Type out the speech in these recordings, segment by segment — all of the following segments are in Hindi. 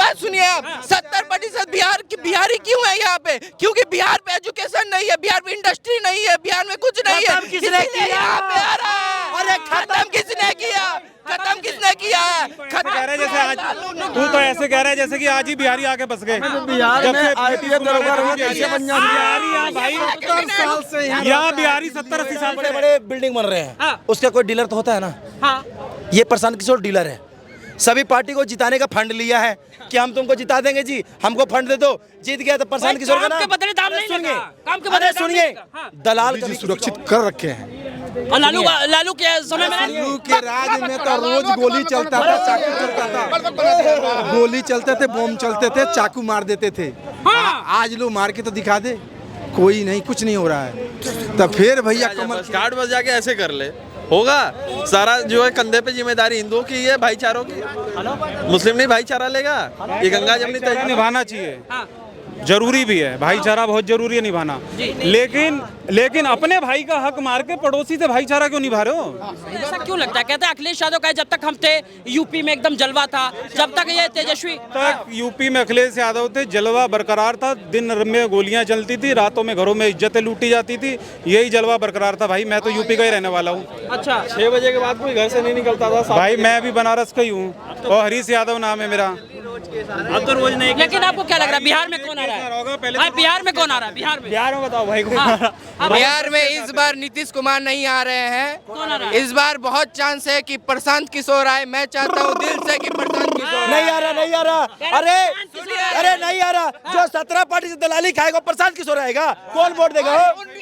बात सुनिए आप, 70% बिहारी क्यों है यहाँ पे? क्योंकि बिहार पे एजुकेशन नहीं है, बिहार में इंडस्ट्री नहीं है, बिहार में कुछ नहीं है। किसने किया? यहाँ पे आ रहा है। अरे खत्म किसने किया? खत्म किसने किया है? कह रहे जैसे आज तू तो ऐसे कह रहे हैं जैसे कि आज ही बिहारी आके बस गए। बिहार में IPS दरोगा बिहारी यहाँ भाई 70 साल से यहाँ बिहारी 70-80 साल बड़े बड़े बिल्डिंग बन रहे हैं, उसका कोई डीलर तो होता है ना। ये प्रशांत किशोर डीलर है। सभी पार्टी को जिताने का फंड लिया है कि हम तुमको जिता देंगे जी, हमको फंड दे दो। जीत गया तो प्रशांत किशोर का नाम सुनिए, दलाल कभी सुरक्षित कर रखे हैं। और लालू के समय में लालू के राज में तो रोज गोली चलता था, चाकू चलता था, गोली चलते थे, बम चलते थे, चाकू मार देते थे। आज लोग मार के तो दिखा दे, कोई नहीं, कुछ नहीं हो रहा है। तो फिर भैया कमल कार्ड बजा के ऐसे कर ले, होगा सारा जो है कंधे पे जिम्मेदारी हिंदुओं की है, भाईचारों की। मुस्लिम नहीं भाईचारा लेगा, ये गंगा जमनी तय निभाना चाहिए, जरूरी भी है, भाईचारा बहुत जरूरी है निभाना। लेकिन अपने भाई का हक मार के पड़ोसी से भाईचारा क्यों निभा रहे हो? ऐसा क्यों लगता है? कहते हैं अखिलेश यादव का जब तक हम थे यूपी में एकदम जलवा था, जब तक ये तेजस्वी तक यूपी में अखिलेश यादव थे, जलवा बरकरार था। दिन में गोलियां चलती थी, रातों में घरों में इज्जतें लूटी जाती थी, यही जलवा बरकरार था भाई। मैं तो यूपी का ही रहने वाला हूँ। अच्छा, 6 बजे के बाद कोई घर से नहीं निकलता था भाई। मैं भी बनारस का ही हूँ और हरीश यादव नाम है मेरा। अब तो रोज नहीं। लेकिन आपको क्या लग रहा है बिहार में कौन आ रहा है? बिहार में कौन आ रहा है? बिहार में बताओ भाई। बिहार में इस बार नीतीश कुमार नहीं आ रहे हैं। कौन आ रहा है? इस बार बहुत चांस है कि प्रशांत किशोर आए। मैं चाहता हूँ दिल से कि प्रशांत किशोर नहीं आ रहा, नहीं आ रहा। अरे नहीं आ रहा। जो 17 पार्टी से दलाली खाएगा प्रशांत किशोर आएगा। कौन वोट देगा?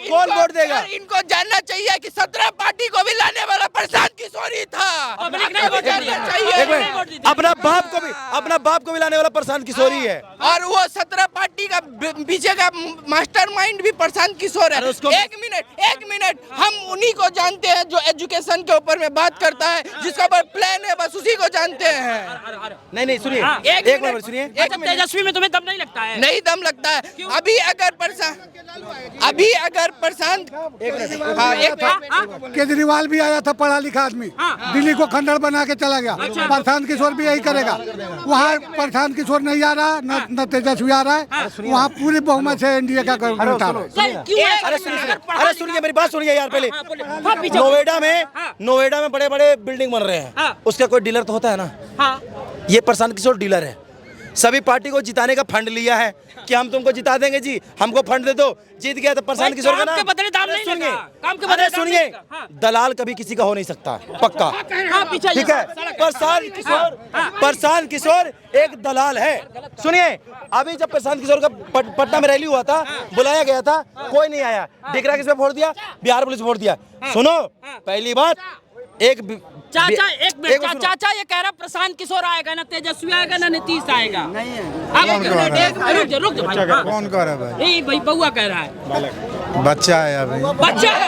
कौन वोट देगा? इनको जानना चाहिए कि 17 पार्टी को भी लाने वाला प्रशांत किशोर ही था। जानना चाहिए। अपना बाप को भी लाने वाला प्रशांत किशोर ही है। और वो 17 पार्टी का पीछे का मास्टरमाइंड भी प्रशांत किशोर है। एक मिनट, हम उन्हीं को जानते हैं जो एजुकेशन के ऊपर में बात करता है, जिसका प्लान है, बस उसी को जानते हैं। नहीं सुनिए, एक मिनट सुनिए। तेजस्वी में तुम्हें दम नहीं लगता है? नहीं दम लगता है। अभी अगर प्रशांत केजरीवाल भी आया था, पढ़ा लिखा आदमी, दिल्ली को खंडर बना के चला गया। प्रशांत किशोर भी यही करेगा। वहाँ प्रशांत किशोर नहीं आ रहा, न तेजस्वी आ रहा है। वहाँ पूरी बहुमत से एनडीए का गवर्नमेंट आ रहा है। अरे सुनिए, मेरी बात सुनिए यार। पहले नोएडा में बड़े बड़े बिल्डिंग बन रहे हैं, उसका कोई डीलर तो होता है ना। ये प्रशांत किशोर डीलर है। सभी पार्टी को जिताने का फंड लिया है कि हम तुमको जिता देंगे जी, हमको फंड दे दो। जीत गया तो प्रशांत किशोर का नाम सुनिए, दलाल कभी किसी का हो नहीं सकता, पक्का। ठीक है, प्रशांत किशोर एक दलाल है। सुनिए, अभी जब प्रशांत किशोर का पटना में रैली हुआ था, बुलाया गया था, कोई नहीं आया। डिगरा किस पे वोट दिया? बिहार पुलिस वोट दिया। सुनो, पहली बात, चाचा एक मिनट, चाचा ये कह रहा प्रशांत किशोर आएगा, ना तेजस्वी आएगा, ना नीतीश आएगा। नहीं है। रुक जाओ। कौन कह रहा है भाई? भाई बउआ कह रहा है। बच्चा है अभी। बच्चा है।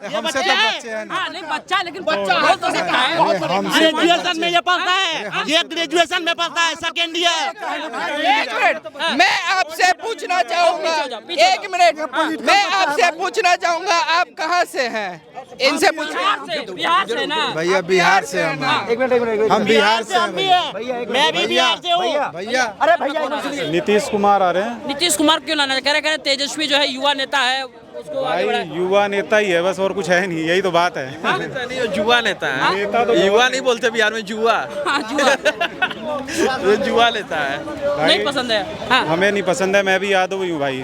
हमसे तो बच्चे हैं ना। नहीं बच्चा, लेकिन बच्चा हो तो सकता है। ग्रेजुएशन में ये पढ़ता है, ये ग्रेजुएशन में पढ़ता है, सेकेंड ईयर। मैं आपसे पूछना चाहूँगा, एक मिनट, मैं आपसे पूछना चाहूँगा, आप कहाँ से हैं? इनसे पूछिए। बिहार से ना भैया, बिहार से हम बिहार से हैं भैया। मैं भी बिहार से हूँ भैया। अरे भैया, नीतीश कुमार आ रहे हैं। नीतीश कुमार क्यों लाना? कह रहे तेजस्वी जो है युवा नेता है, उसको भाई युवा नेता ही है बस, और कुछ है नहीं, यही तो बात है। नहीं, जुआ नेता है। युवा नहीं बोलते बिहार में, जुआ। जुआ लेता है। नहीं पसंद है। हमें नहीं पसंद है। मैं भी यादव ही हूँ भाई।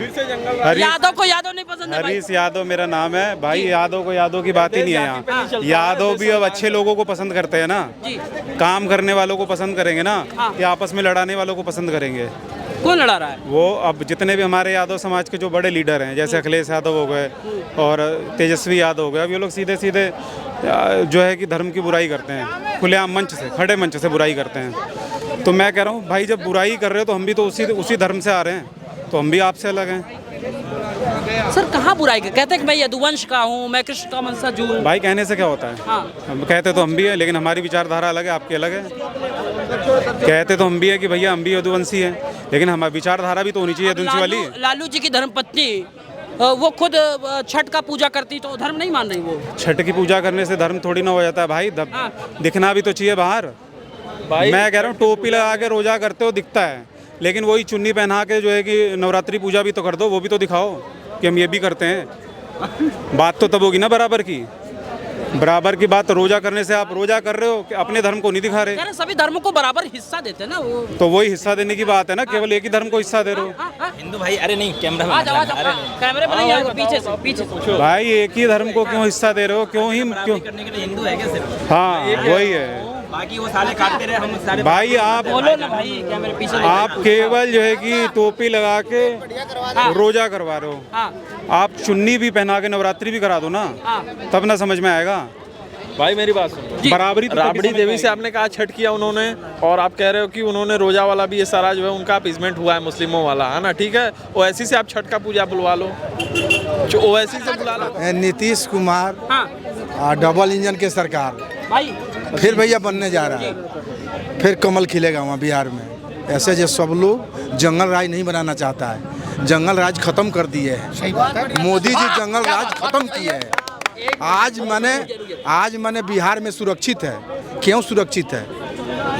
यादव को यादव नहीं पसंद है? हरीश यादव मेरा नाम है भाई। यादव को यादव की बात ही नहीं है यहाँ। यादव भी अब अच्छे लोगों को पसंद करते हैं ना, काम करने वालों को पसंद करेंगे ना, या आपस में लड़ाने वालों को पसंद करेंगे? कौन लड़ा रहा है? वो अब जितने भी हमारे यादव समाज के जो बड़े लीडर हैं, जैसे अखिलेश यादव हो गए और तेजस्वी यादव हो गए, अब ये लोग सीधे सीधे जो है कि धर्म की बुराई करते हैं, खुलेआम मंच से, खड़े मंच से बुराई करते हैं। तो मैं कह रहा हूँ भाई, जब बुराई कर रहे हो तो हम भी तो उसी धर्म से आ रहे हैं, तो हम भी आपसे अलग हैं। सर कहाँ बुराई कर? कहते हैं कि मैं यदुवंश का हूँ, मैं कृष्ण का वंशज हूँ। भाई कहने से क्या होता है? हम कहते तो हम भी हैं, लेकिन हमारी विचारधारा अलग है, आपकी अलग है। कहते तो हम भी है कि भैया हम भी यदुवंशी हैं, लेकिन हमारी विचारधारा भी तो होनी चाहिए यदुवंशी वाली। लालू जी की धर्मपत्नी वो खुद छठ का पूजा करती, तो धर्म नहीं मान रही वो? छठ की पूजा करने से धर्म थोड़ी ना हो जाता है भाई। दिखना भी तो चाहिए बाहर। मैं कह रहा हूँ टोपी लगा के रोजा करते हो दिखता है, लेकिन वही चुन्नी पहना के जो है कि नवरात्रि पूजा भी तो कर दो, वो भी तो दिखाओ कि हम ये भी करते हैं। बात तो तब होगी ना बराबर की। बराबर की बात रोजा करने से आप रोजा कर रहे हो कि अपने धर्म को नहीं दिखा रहे। यार सभी धर्मों को बराबर हिस्सा देते हैं ना वो। तो वही हिस्सा देने की बात है ना, केवल एक ही धर्म को हिस्सा दे रहे हो। हिंदू भाई, अरे नहीं कैमरा आ जाओ कैमरे पे नहीं आएगा, पीछे से भाई एक ही धर्म को क्यों हिस्सा दे रहे हो, क्यों करने के लिए हिंदू है क्या सिर्फ? हाँ वही है बाकी वो साले काटते रहे, हम सारे भाई। आप बोलो ना भाई, कैमरे पीछे आप केवल जो है कि टोपी लगा के रोजा करवा रहे हो। हाँ आप चुन्नी भी पहना के नवरात्रि भी करा दो ना, तब ना समझ में आएगा। भाई मेरी बात सुनो, बराबरी तो राबड़ी देवी से आपने कहा छठ किया उन्होंने, और आप कह रहे हो कि उन्होंने रोजा वाला भी ये सारा जो है उनका अपीसमेंट हुआ है मुस्लिमों वाला, है ना, ठीक है। ओवैसी से आप छठ का पूजा बुलवा लो, ओवैसी से बुला लो। नीतीश कुमार हाँ डबल इंजन के सरकार भाई फिर भैया बनने जा रहा है, फिर कमल खिलेगा वहाँ बिहार में। ऐसे जो सब लोग जंगल राज नहीं बनाना चाहता है, जंगल राज खत्म कर दिए हैं मोदी जी, जंगल राज खत्म किए हैं। आज मैंने बिहार में सुरक्षित है। क्यों सुरक्षित है?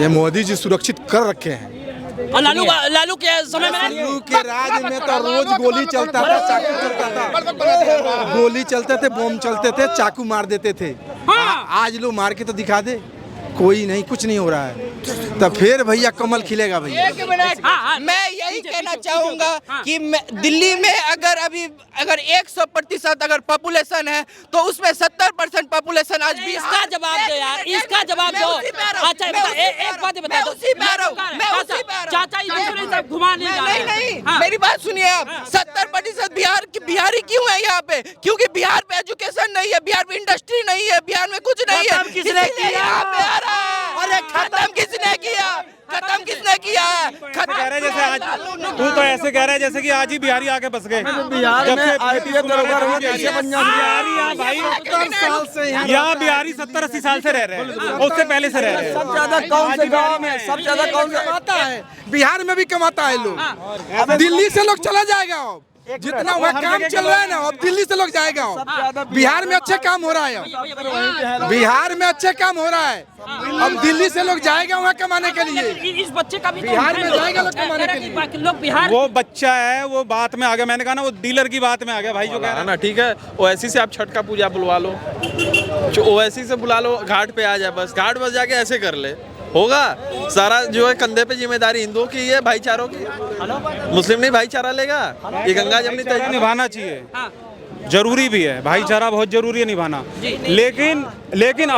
ये मोदी जी सुरक्षित कर रखे हैं। और लालू के समय में लालू के राज में तो रोज गोली चलता था, चाकू चलता था, गोली चलते थे, बम चलते थे, चाकू मार देते थे। आज लोग मार के तो दिखा दे, कोई नहीं, कुछ नहीं हो रहा है। तो फिर भैया कमल खिलेगा भैया। एक मिनट, मैं यही कहना चाहूंगा कि दिल्ली में अगर 100% अगर पॉपुलेशन है तो उसमें 70% पॉपुलेशन आज भी। इसका जवाब दो यार, इसका जवाब दो। अच्छा एक बात बता दो, चाचा इधर सब घुमा नहीं जा रहे। नहीं, मेरी बात सुनिए आप। 70% बिहारी क्यों है यहाँ पे? क्योंकि बिहार पे एजुकेशन नहीं है, बिहार में इंडस्ट्री नहीं है, बिहार में कुछ नहीं है। किसने किया? अरे खत्म किसने किया? खत्म किसने किया है? कह रहे जैसे आज तू तो ऐसे कह रहा है जैसे कि आज ही बिहारी आके बस गए। बिहार में IPS दरोगा रहो, कैसे बन जाएंगे? बिहारी यहाँ भाई 70 साल से यहाँ बिहारी 70-80 साल से रह रहे हैं, उससे पहले से रह रहे हैं। सब ज्यादा कौन से गाँव में, सब ज्यादा कौन से कमाता है? बिहार में भी कमाता है लोग। दिल्ली से लोग चला जाएगा, अब जितना वहाँ काम चल रहा है ना, अब दिल्ली से लोग जाएगा। अब बिहार में अच्छे काम हो रहा है, बिहार में अच्छे काम हो रहा है। अब दिल्ली से लोग जाएगा वहाँ कमाने के लिए। इस बच्चे का भी बिहार में जाएगा लोग कमाने के लिए। बाकी लोग बिहार वो बच्चा है, वो बात में आ गया। मैंने कहा ना, वो डीलर की बात में आ गया भाई जो कह रहा है ना, ठीक है। ओवैसी से आप छठ का पूजा बुलवा लो, ओवैसी से बुला लो, घाट पे आ जाए, बस घाट बस जाके ऐसे कर ले, होगा। सारा जो है कंधे पे जिम्मेदारी हिंदुओं की है, भाईचारों की। मुस्लिम नहीं भाईचारा लेगा, ये गंगा जमनी तय निभाना चाहिए, जरूरी भी है भाईचारा, बहुत जरूरी है निभाना। लेकिन